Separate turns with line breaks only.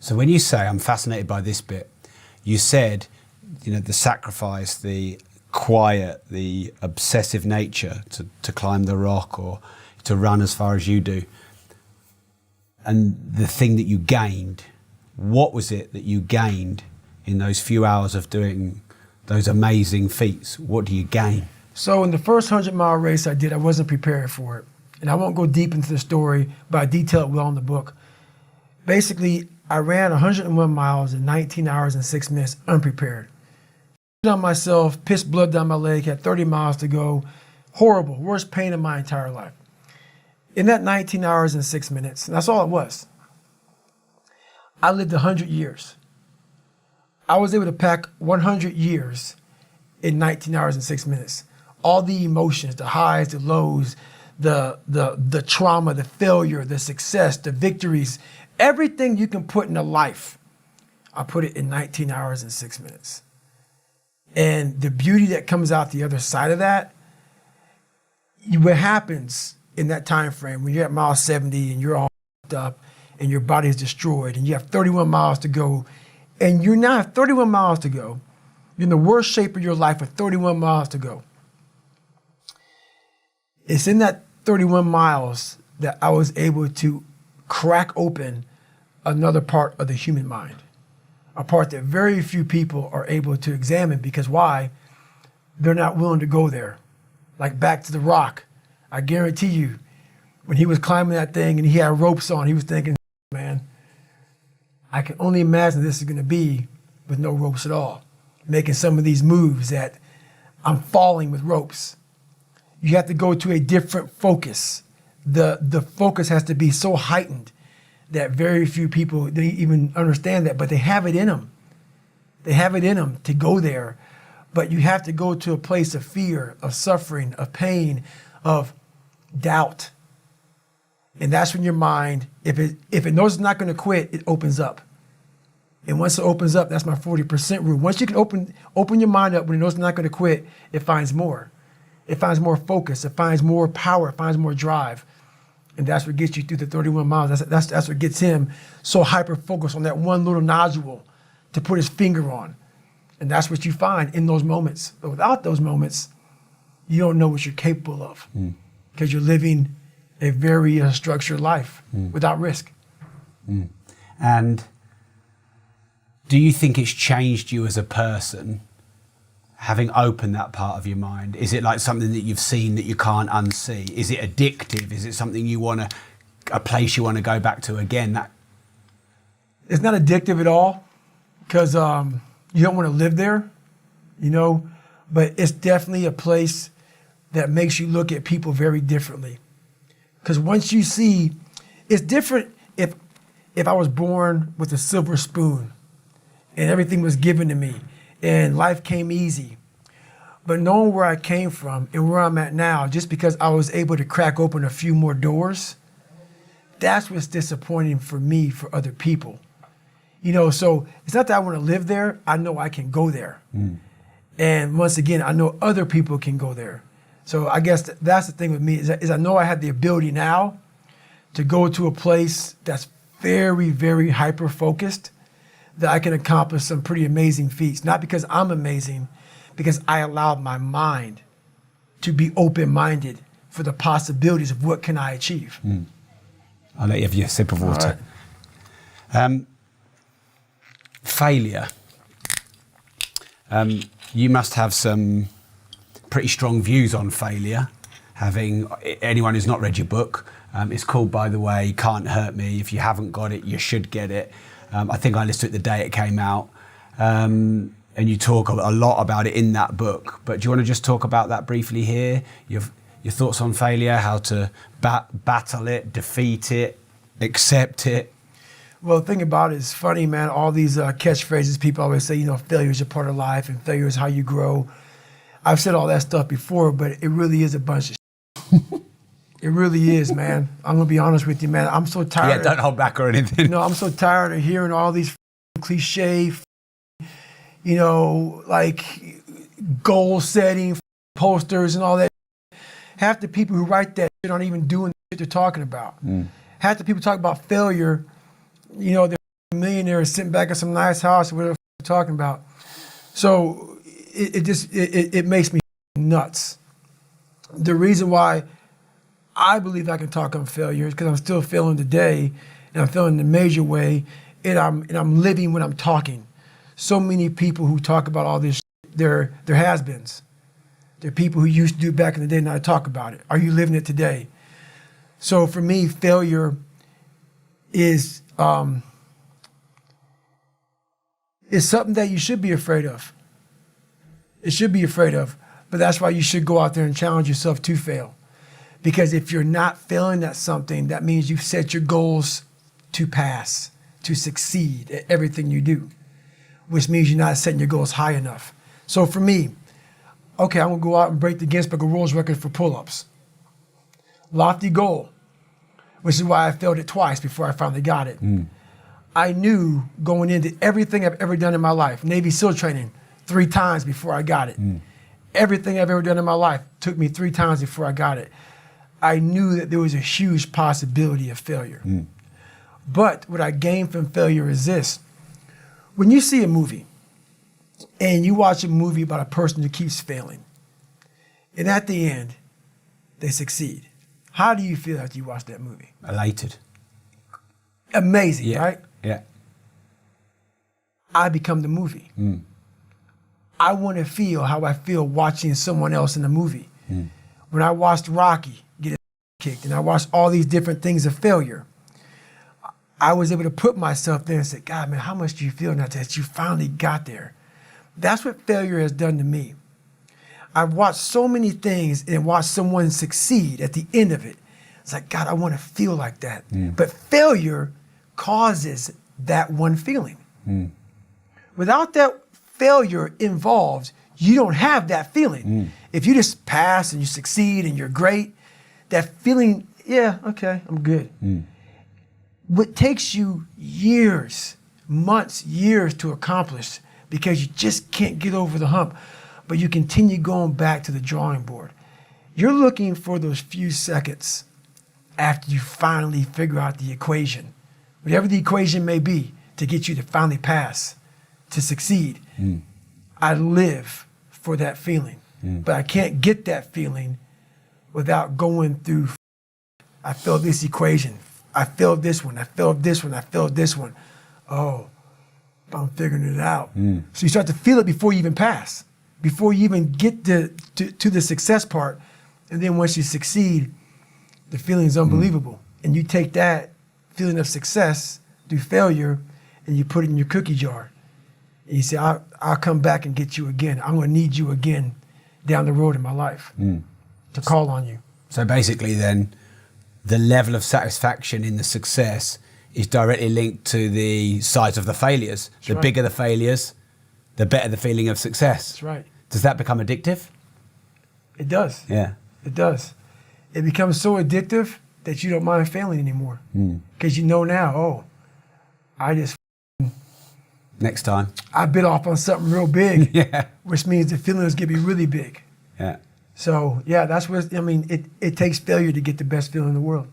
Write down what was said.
So when you say, I'm fascinated by this bit, you said, you know, the sacrifice, the quiet, the obsessive nature to climb the rock or to run as far as you do, and the thing that you gained. What was it that you gained in those few hours of doing those amazing feats? What do you gain?
So in the first 100-mile race I did, I wasn't prepared for it. And I won't go deep into the story, but I detail it well in the book. Basically, I ran 101 miles in 19 hours and 6 minutes unprepared. On myself, pissed blood down my leg, had 30 miles to go. Horrible, worst pain of my entire life. In that 19 hours and 6 minutes, and that's all it was, I lived 100 years. I was able to pack 100 years in 19 hours and 6 minutes. All the emotions, the highs, the lows, the trauma, the failure, the success, the victories, everything you can put in a life, I put it in 19 hours and 6 minutes. And the beauty that comes out the other side of that, what happens in that time frame when you're at mile 70 and you're all up and your body is destroyed and you have 31 miles to go, and you now have 31 miles to go, you're in the worst shape of your life with 31 miles to go. It's in that 31 miles that I was able to crack open another part of the human mind, a part that very few people are able to examine, because why? They're not willing to go there. Like back to the rock. I guarantee you, when he was climbing that thing and he had ropes on, he was thinking, man, I can only imagine this is gonna be with no ropes at all. Making some of these moves that I'm falling with ropes. You have to go to a different focus. The focus has to be so heightened that very few people, they even understand that, but they have it in them. They have it in them to go there, but you have to go to a place of fear, of suffering, of pain, of doubt. And that's when your mind, if it knows it's not gonna quit, it opens up. And once it opens up, that's my 40% rule. Once you can open your mind up when it knows it's not gonna quit, it finds more. It finds more focus, it finds more power, it finds more drive. And that's what gets you through the 31 miles. That's what gets him so hyper-focused on that one little nodule to put his finger on. And that's what you find in those moments. But without those moments, you don't know what you're capable of, because you're living a very structured life without risk.
And do you think it's changed you as a person, having opened that part of your mind? Is it like something that you've seen that you can't unsee? Is it addictive? Is it something you want to, a place you want to go back to again?
It's not addictive at all, because you don't want to live there, you know, but it's definitely a place that makes you look at people very differently. Because once you see, it's different if I was born with a silver spoon and everything was given to me and life came easy. But knowing where I came from and where I'm at now, just because I was able to crack open a few more doors, that's what's disappointing for me, for other people. You know, so it's not that I want to live there, I know I can go there. And once again, I know other people can go there. So I guess that's the thing with me, is I know I have the ability now to go to a place that's very, very hyper-focused, that I can accomplish some pretty amazing feats. Not because I'm amazing, because I allowed my mind to be open-minded for the possibilities of what can I achieve.
I'll let you have your sip of water. Right. Failure. You must have some pretty strong views on failure. Having anyone who's not read your book, it's called, by the way, Can't Hurt Me. If you haven't got it, you should get it. I think I listened to it the day it came out. And you talk a lot about it in that book. But do you want to just talk about that briefly here? Your thoughts on failure, how to battle it, defeat it, accept it?
Well, the thing about it is funny, man. All these catchphrases, people always say, you know, failure is a part of life and failure is how you grow. I've said all that stuff before, but it really is a bunch of shit. It really is, man. I'm going to be honest with you, man. I'm so tired.
Yeah, don't hold back or anything.
No, I'm so tired of hearing all these cliche, you know, like goal setting posters and all that. Half the people who write that shit aren't even doing the shit they're talking about. Half the people talk about failure, you know, they're millionaire sitting back at some nice house, whatever you're talking about. So it makes me nuts. The reason why I believe I can talk on failure is because I'm still failing today, and I'm failing in a major way, and I'm living when I'm talking. So many people who talk about all this, they're has-beens. They're people who used to do it back in the day, now I talk about it. Are you living it today? So for me, failure is something that you should be afraid of. It should be afraid of, but that's why you should go out there and challenge yourself to fail. Because if you're not failing at something, that means you've set your goals to pass, to succeed at everything you do, which means you're not setting your goals high enough. So for me, okay, I'm gonna go out and break the Guinness Book of World Records for pull-ups. Lofty goal, which is why I failed it twice before I finally got it. I knew going into everything I've ever done in my life, Navy SEAL training 3 times before I got it. Everything I've ever done in my life took me 3 times before I got it. I knew that there was a huge possibility of failure. But what I gained from failure is this. When you see a movie and you watch a movie about a person who keeps failing, and at the end, they succeed, how do you feel after you watch that movie?
Elated.
Amazing, right?
Yeah.
I become the movie. I want to feel how I feel watching someone else in the movie. When I watched Rocky get his kicked, and I watched all these different things of failure, I was able to put myself there and say, God, man, how much do you feel now that you finally got there? That's what failure has done to me. I've watched so many things and watched someone succeed at the end of it. It's like, God, I want to feel like that. But failure causes that one feeling. Without that failure involved, you don't have that feeling. If you just pass and you succeed and you're great, that feeling, yeah, okay, I'm good. What takes you years, months, years to accomplish because you just can't get over the hump, but you continue going back to the drawing board. You're looking for those few seconds after you finally figure out the equation, whatever the equation may be, to get you to finally pass, to succeed. I live for that feeling, but I can't get that feeling without going through, I failed this equation, I failed this one, I failed this one, I failed this one. Oh, I'm figuring it out. So you start to feel it before you even pass, before you even get to the success part. And then once you succeed, the feeling is unbelievable. And you take that feeling of success through failure and you put it in your cookie jar. And you say, I'll come back and get you again. I'm gonna need you again down the road in my life to call on you.
So basically then, the level of satisfaction in the success is directly linked to the size of the failures. The bigger the failures, the better the feeling of success.
That's right.
Does that become addictive?
It does.
Yeah.
It does. It becomes so addictive that you don't mind failing anymore. Because you know now, oh,
next time.
I bit off on something real big,
Yeah.
which means the feeling is going to be really big.
Yeah.
So, yeah, that's what, I mean, it takes failure to get the best feeling in the world.